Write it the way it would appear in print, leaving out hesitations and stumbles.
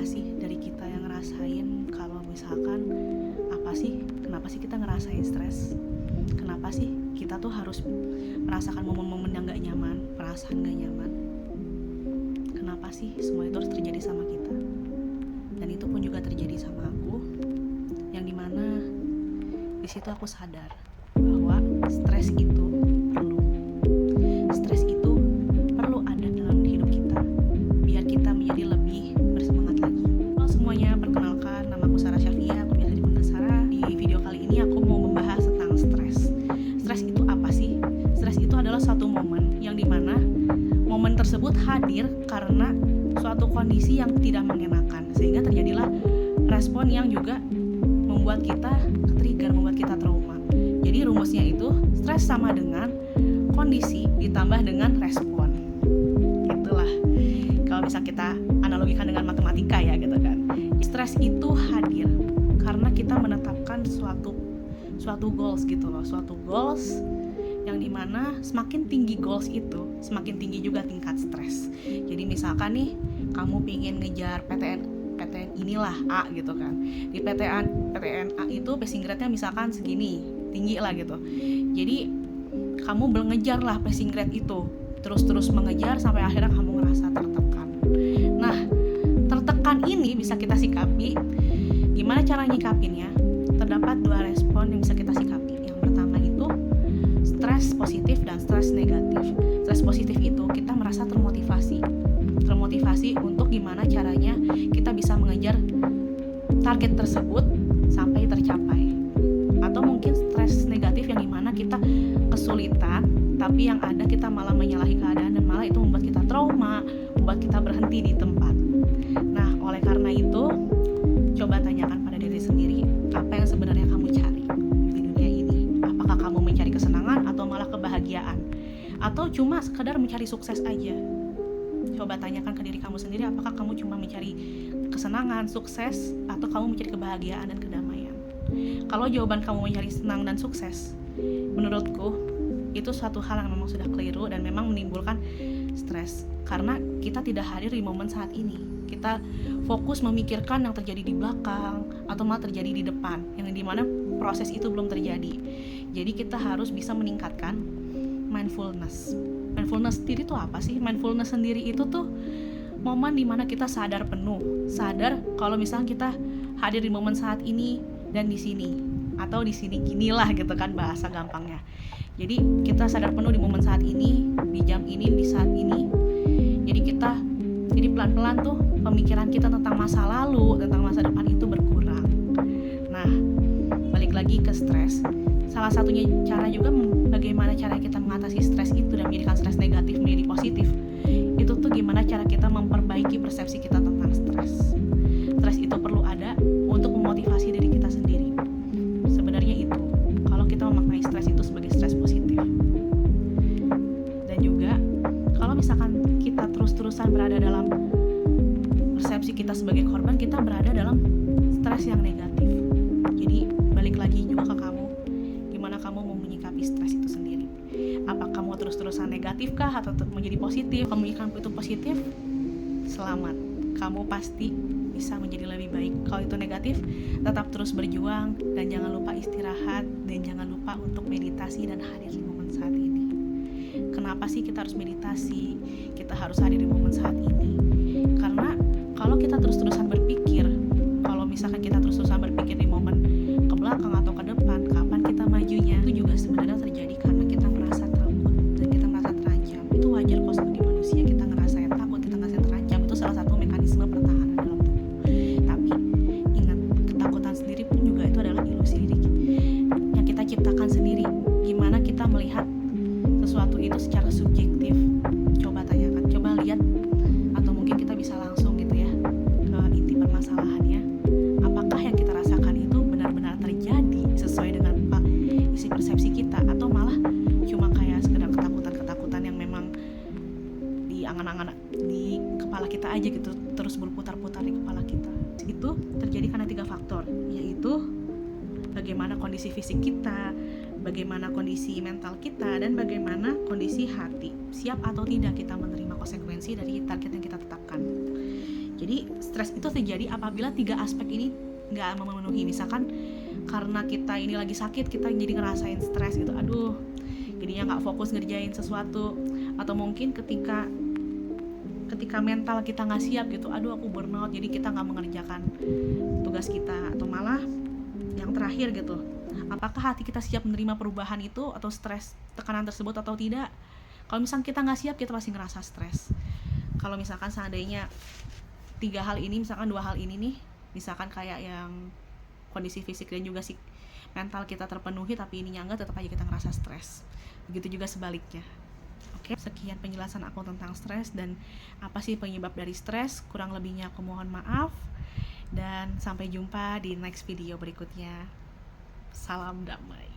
gak sih dari kita yang ngerasain kalau misalkan kenapa sih kita ngerasain stres? Kenapa sih kita tuh harus merasakan momen-momen yang gak nyaman, perasaan gak nyaman? Kenapa sih semua itu harus terjadi sama kita? Dan itu pun juga terjadi sama aku, yang dimana di situ aku sadar bahwa stres itu perlu ada dalam hidup kita biar kita menjadi lebih bersemangat lagi. Halo semuanya, perkenalkan, nama aku Sarah Syafia, aku biasa dipanggil Sarah. Di video kali ini aku mau membahas tentang stres. Stres itu apa sih? Stres itu adalah suatu momen yang dimana momen tersebut hadir karena suatu kondisi yang tidak mengenakan, sehingga terjadilah respon yang juga membuat kita ke-trigger, membuat kita trauma. Jadi rumusnya itu stres sama dengan kondisi ditambah dengan respon. Itulah kalau misal kita analogikan dengan matematika ya gitu kan. Stres itu hadir karena kita menetapkan suatu goals gitu loh, suatu goals yang dimana semakin tinggi goals itu, semakin tinggi juga tingkat stres. Jadi misalkan nih, kamu pingin ngejar PTN inilah A gitu kan. Di PTN A itu passing grade-nya misalkan segini, tinggi lah gitu. Jadi kamu mengejar lah passing grade itu, terus mengejar sampai akhirnya kamu ngerasa tertekan. Nah, tertekan ini bisa kita sikapi. Gimana cara nyikapinnya? Terdapat dua respon yang bisa kita sikapi. Yang pertama itu stres positif dan stres negatif. Stres positif itu kita merasa termotivasi untuk gimana caranya kita bisa mengejar target tersebut sampai tercapai. Atau mungkin stres negatif yang dimana kita kesulitan, tapi yang ada kita malah menyalahi keadaan dan malah itu membuat kita trauma, membuat kita berhenti di tempat. Nah, oleh karena itu, coba tanyakan pada diri sendiri, apa yang sebenarnya kamu cari di dunia ini? Apakah kamu mencari kesenangan atau malah kebahagiaan? Atau cuma sekedar mencari sukses aja? Coba tanyakan ke diri kamu sendiri, apakah kamu cuma mencari kesenangan, sukses, atau kamu mencari kebahagiaan dan kedamaian? Kalau jawaban kamu mencari senang dan sukses, menurutku itu suatu hal yang memang sudah keliru dan memang menimbulkan stres, karena kita tidak hadir di momen saat ini. Kita fokus memikirkan yang terjadi di belakang atau malah terjadi di depan, yang dimana proses itu belum terjadi. Jadi kita harus bisa meningkatkan mindfulness. Mindfulness sendiri itu apa sih? Mindfulness sendiri itu tuh momen dimana kita sadar penuh, sadar kalau misalnya kita hadir di momen saat ini dan di sini, atau di sini ginilah gitu kan bahasa gampangnya. Jadi kita sadar penuh di momen saat ini, di jam ini, di saat ini. Jadi pelan-pelan tuh pemikiran kita tentang masa lalu, tentang masa depan itu berkurang. Nah, balik lagi ke stres. Salah satunya cara juga bagaimana cara kita mengatasi stres itu dan menjadikan stres negatif menjadi positif. Itu tuh gimana cara kita memperbaiki persepsi kita tentang stres. Stres itu perlu ada untuk memotivasi diri kita sendiri. Sebenarnya itu, kalau kita memaknai stres itu sebagai stres positif. Dan juga, kalau misalkan kita terus-terusan berada dalam persepsi kita sebagai korban, kita berada dalam stres yang negatif. Jadi, balik lagi juga ke kamu. Gimana kamu mau menyikapi stres itu sendiri? Apa kamu terus-terusan negatif kah atau menjadi positif? Kamu menyikapi itu positif, selamat. Kamu pasti bisa menjadi lebih baik. Kalau itu negatif, tetap terus berjuang dan jangan lupa istirahat dan jangan lupa untuk meditasi dan hadir di momen saat ini. Kenapa sih kita harus meditasi? Kita harus hadir di momen saat ini. Karena kalau kita terus-terusan berpikir, kalau misalkan kita terus-terusan berpikir di momen ke belakang atau ke depan, kapan kita majunya, itu juga sebenarnya terjadi karena kita merasa takut dan kita merasa terancam. Itu wajar kok sebagai manusia, kita ngerasain takut, kita ngerasain terancam. Itu salah satu mekanisme pertahanan dalam tubuh. Tapi ingat, ketakutan sendiri pun juga itu adalah ilusi diri yang kita ciptakan sendiri. Gimana kita melihat sesuatu itu secara subjektif? Coba tanyakan, coba lihat, atau mungkin kita bisa langsung gitu ya ke inti permasalahannya. Apakah yang kita rasakan itu benar-benar terjadi sesuai dengan isi persepsi kita, atau malah cuma kayak sekedar ketakutan-ketakutan yang memang di angan-angan di kepala kita aja gitu, terus berputar-putar di kepala kita. Itu terjadi karena 3 faktor, yaitu bagaimana kondisi fisik kita, bagaimana kondisi mental kita, dan bagaimana kondisi hati. Siap atau tidak kita menerima konsekuensi dari target yang kita tetapkan. Jadi stres itu terjadi apabila 3 aspek ini nggak memenuhi. Misalkan karena kita ini lagi sakit, kita jadi ngerasain stres gitu, aduh jadinya nggak fokus ngerjain sesuatu. Atau mungkin ketika mental kita nggak siap gitu, aduh aku burnout, jadi kita nggak mengerjakan tugas kita. Atau malah yang terakhir gitu, apakah hati kita siap menerima perubahan itu atau stres tekanan tersebut atau tidak. Kalau misalkan kita nggak siap, kita pasti ngerasa stres. Kalau misalkan seandainya 3 hal ini, misalkan 2 hal ini nih, misalkan kayak yang kondisi fisik dan juga mental kita terpenuhi tapi ininya enggak, tetap aja kita ngerasa stres. Begitu juga sebaliknya. Oke, sekian penjelasan aku tentang stres dan apa sih penyebab dari stres. Kurang lebihnya aku mohon maaf, dan sampai jumpa di next video berikutnya. Salam damai.